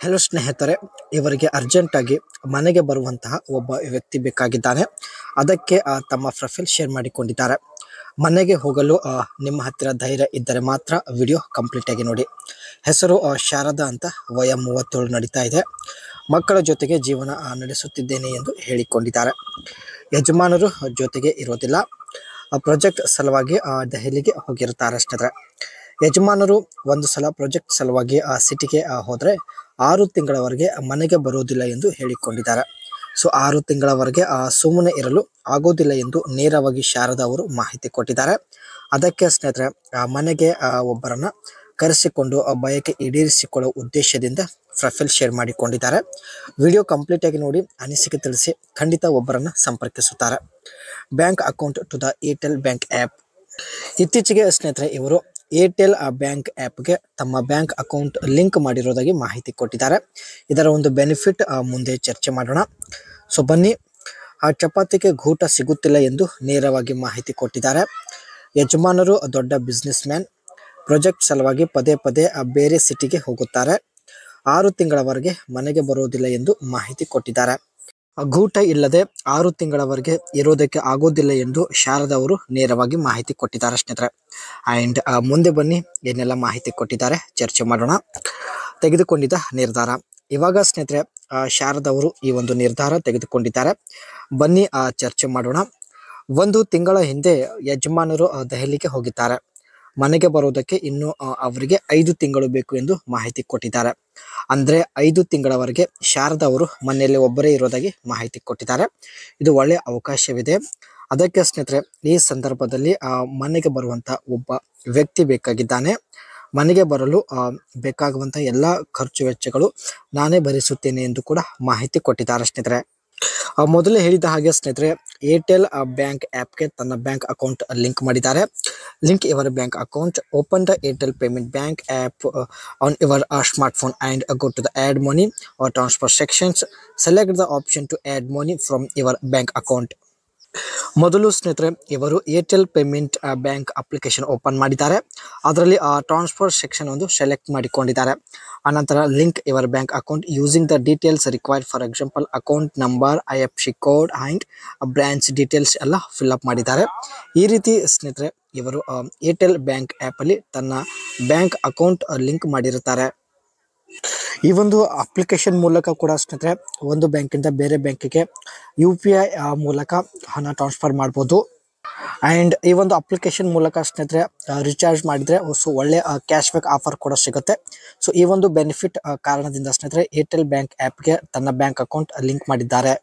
Hello ಸ್ನೇಹಿತರೆ, ಇವರಿಗೆ urgent ಆಗಿ ಮನೆಗೆ ಬರುವಂತಹ ಒಬ್ಬ ವ್ಯಕ್ತಿ ಬೇಕಾಗಿದ್ದಾನೆ. ಅದಕ್ಕೆ ತಮ್ಮ ಪ್ರೊಫೈಲ್ ಶೇರ್ ಮಾಡಿಕೊಂಡಿದ್ದಾರೆ. ಮನೆಗೆ ಹೋಗಲು ನಿಮ್ಮ ಹತ್ತಿರ ಧೈರ್ಯ ಇದ್ದರೆ ಮಾತ್ರ ವಿಡಿಯೋ ಕಂಪ್ಲೀಟ್ ಆಗಿ ನೋಡಿ. ಹೆಸರು ಶಾರದಾ ಅಂತ, ವಯ 37 ನಡೀತಾ ಇದೆ. ಮಕ್ಕಳ ಜೊತೆಗೆ ಜೀವನ ನಡೆಸುತ್ತಿದ್ದೇನೆ ಎಂದು ಹೇಳಿಕೊಂಡಿದ್ದಾರೆ. ಯಜಮಾನರು ಜೊತೆಗೆ ಇರೋದಿಲ್ಲ. ಪ್ರಾಜೆಕ್ಟ್ ಸಲುವಾಗಿ ದೆಹಲಿಗೆ ಹೋಗಿರುತ್ತಾರೆ ಸ್ನೇಹಿತರೆ. ಯಜಮಾನರು ಒಂದು ಸಲ ಪ್ರಾಜೆಕ್ಟ್ ಸಲುವಾಗಿ ಸಿಟಿಗೆ ಹೋದರೆ 6 ತಿಂಗಳವರೆಗೆ ಮನೆಗೆ ಬರುವುದಿಲ್ಲ ಎಂದು ಹೇಳಿಕೊಂಡಿದ್ದಾರೆ. ಸೊ 6 ತಿಂಗಳವರೆಗೆ ಸುಮ್ಮನೆ ಇರಲು ಆಗೋದಿಲ್ಲ ಎಂದು ನೇರವಾಗಿ ಶಾರದಾ ಅವರು ಮಾಹಿತಿ ಕೊಟ್ಟಿದ್ದಾರೆ. ಅದಕ್ಕೆ ಸ್ನೇಹಿತರೆ ಮನೆಗೆ ಒಬ್ಬರನ್ನ ಕರೆಸಿಕೊಂಡು ಬಯಕೆ ಈಡೇರಿಸಿಕೊಳ್ಳುವ ಉದ್ದೇಶದಿಂದ ಪ್ರೊಫೈಲ್ ಶೇರ್ ಮಾಡಿಕೊಂಡಿದ್ದಾರೆ. ವಿಡಿಯೋ ಕಂಪ್ಲೀಟ್ ಆಗಿ ನೋಡಿ, ಅನಿಸಿಕೆ ತಿಳಿಸಿ. ಖಂಡಿತ ಒಬ್ಬರನ್ನ ಸಂಪರ್ಕಿಸುತ್ತಾರೆ. Bank account to the Airtel bank app. ಇತ್ತೀಚೆಗೆ ಸ್ನೇಹಿತರೆ ಇವರು ಏರ್ಟೆಲ್ ಬ್ಯಾಂಕ್ ಆ್ಯಪ್ಗೆ ತಮ್ಮ ಬ್ಯಾಂಕ್ ಅಕೌಂಟ್ ಲಿಂಕ್ ಮಾಡಿರೋದಾಗಿ ಮಾಹಿತಿ ಕೊಟ್ಟಿದ್ದಾರೆ. ಇದರ ಒಂದು ಬೆನಿಫಿಟ್ ಮುಂದೆ ಚರ್ಚೆ ಮಾಡೋಣ. ಸೊ ಬನ್ನಿ. ಚಪಾತಿಗೆ ಗೂಟ ಸಿಗುತ್ತಿಲ್ಲ ಎಂದು ನೇರವಾಗಿ ಮಾಹಿತಿ ಕೊಟ್ಟಿದ್ದಾರೆ. ಯಜಮಾನರು ದೊಡ್ಡ ಬಿಸ್ನೆಸ್ ಮ್ಯಾನ್. ಪ್ರಾಜೆಕ್ಟ್ ಸಲುವಾಗಿ ಪದೇ ಪದೇ ಬೇರೆ ಸಿಟಿಗೆ ಹೋಗುತ್ತಾರೆ. 6 ತಿಂಗಳವರೆಗೆ ಮನೆಗೆ ಬರುವುದಿಲ್ಲ ಎಂದು ಮಾಹಿತಿ ಕೊಟ್ಟಿದ್ದಾರೆ. ಗೂಟ ಇಲ್ಲದೆ 6 ತಿಂಗಳವರೆಗೆ ಇರೋದಕ್ಕೆ ಆಗೋದಿಲ್ಲ ಎಂದು ಶಾರದಾ ಅವರು ನೇರವಾಗಿ ಮಾಹಿತಿ ಕೊಟ್ಟಿದ್ದಾರೆ ಸ್ನೇಹಿತರೆ. ಆ್ಯಂಡ್ ಮುಂದೆ ಬನ್ನಿ ಏನೆಲ್ಲ ಮಾಹಿತಿ ಕೊಟ್ಟಿದ್ದಾರೆ ಚರ್ಚೆ ಮಾಡೋಣ. ತೆಗೆದುಕೊಂಡಿದ್ದ ನಿರ್ಧಾರ. ಇವಾಗ ಸ್ನೇಹಿತರೆ ಶಾರದಾ ಅವರು ಈ ಒಂದು ನಿರ್ಧಾರ ತೆಗೆದುಕೊಂಡಿದ್ದಾರೆ. ಬನ್ನಿ ಚರ್ಚೆ ಮಾಡೋಣ. 1 ತಿಂಗಳ ಹಿಂದೆ ಯಜಮಾನರು ದೆಹಲಿಗೆ ಹೋಗಿದ್ದಾರೆ. ಮನೆಗೆ ಬರೋದಕ್ಕೆ ಇನ್ನು ಅವರಿಗೆ 5 ತಿಂಗಳು ಬೇಕು ಎಂದು ಮಾಹಿತಿ ಕೊಟ್ಟಿದ್ದಾರೆ. ಅಂದರೆ 5 ತಿಂಗಳವರೆಗೆ ಶಾರದಾ ಅವರು ಮನೆಯಲ್ಲಿ ಒಬ್ಬರೇ ಇರೋದಾಗಿ ಮಾಹಿತಿ ಕೊಟ್ಟಿದ್ದಾರೆ. ಇದು ಒಳ್ಳೆಯ ಅವಕಾಶವಿದೆ. ಅದಕ್ಕೆ ಸ್ನೇಹಿತರೆ ಈ ಸಂದರ್ಭದಲ್ಲಿ ಮನೆಗೆ ಬರುವಂಥ ಒಬ್ಬ ವ್ಯಕ್ತಿ ಬೇಕಾಗಿದ್ದಾನೆ. ಮನೆಗೆ ಬರಲು ಬೇಕಾಗುವಂಥ ಎಲ್ಲ ಖರ್ಚು ವೆಚ್ಚಗಳು ನಾನೇ ಭರಿಸುತ್ತೇನೆ ಎಂದು ಕೂಡ ಮಾಹಿತಿ ಕೊಟ್ಟಿದ್ದಾರೆ ಸ್ನೇಹಿತರೆ. ಮೊದಲೇ ಹೇಳಿದ ಹಾಗೆ ಸ್ನೇಹಿತರೆ ಏರ್ಟೆಲ್ ಬ್ಯಾಂಕ್ ಆ್ಯಪ್ಗೆ ತನ್ನ ಬ್ಯಾಂಕ್ ಅಕೌಂಟ್ ಲಿಂಕ್ ಮಾಡಿದ್ದಾರೆ. Link your bank account, open the Airtel payment bank app on your smartphone and go to the add money or transfer sections. Select the option to add money from your bank account. ಮೊದಲು ಸ್ನೇಹಿತರೆ ಇವರು Airtel payment bank application open ಮಾಡಿದ್ದಾರೆ. ಅದರಲ್ಲಿ transfer section ಒಂದು select ಮಾಡಿಕೊಂಡಿದ್ದಾರೆ. ಆನಂತರ link your bank account using the details required, for example account number, IFSC code and branch details ಎಲ್ಲ fill up ಮಾಡಿದ್ದಾರೆ. ಈ ರೀತಿ ಸ್ನೇಹಿತರೆ ಇವರು ಏರ್ಟೆಲ್ ಬ್ಯಾಂಕ್ ಆ್ಯಪಲ್ಲಿ ತನ್ನ ಬ್ಯಾಂಕ್ ಅಕೌಂಟ್ ಲಿಂಕ್ ಮಾಡಿರುತ್ತಾರೆ. ಈ ಒಂದು ಅಪ್ಲಿಕೇಶನ್ ಮೂಲಕ ಕೂಡ ಸ್ನೇಹಿತರೆ ಒಂದು ಬ್ಯಾಂಕಿಂದ ಬೇರೆ ಬ್ಯಾಂಕಿಗೆ UPI ಮೂಲಕ ಹಣ ಟ್ರಾನ್ಸ್ಫರ್ ಮಾಡ್ಬೋದು. ಆ್ಯಂಡ್ ಈ ಒಂದು ಅಪ್ಲಿಕೇಶನ್ ಮೂಲಕ ಸ್ನೇಹಿತರೆ ರಿಚಾರ್ಜ್ ಮಾಡಿದರೆ ಒಳ್ಳೆಯ ಕ್ಯಾಶ್ ಬ್ಯಾಕ್ ಆಫರ್ ಕೂಡ ಸಿಗುತ್ತೆ. ಸೊ ಈ ಒಂದು ಬೆನಿಫಿಟ್ ಕಾರಣದಿಂದ ಸ್ನೇಹಿತರೆ ಏರ್ಟೆಲ್ ಬ್ಯಾಂಕ್ ಆ್ಯಪ್ಗೆ ತನ್ನ ಬ್ಯಾಂಕ್ ಅಕೌಂಟ್ ಲಿಂಕ್ ಮಾಡಿದ್ದಾರೆ.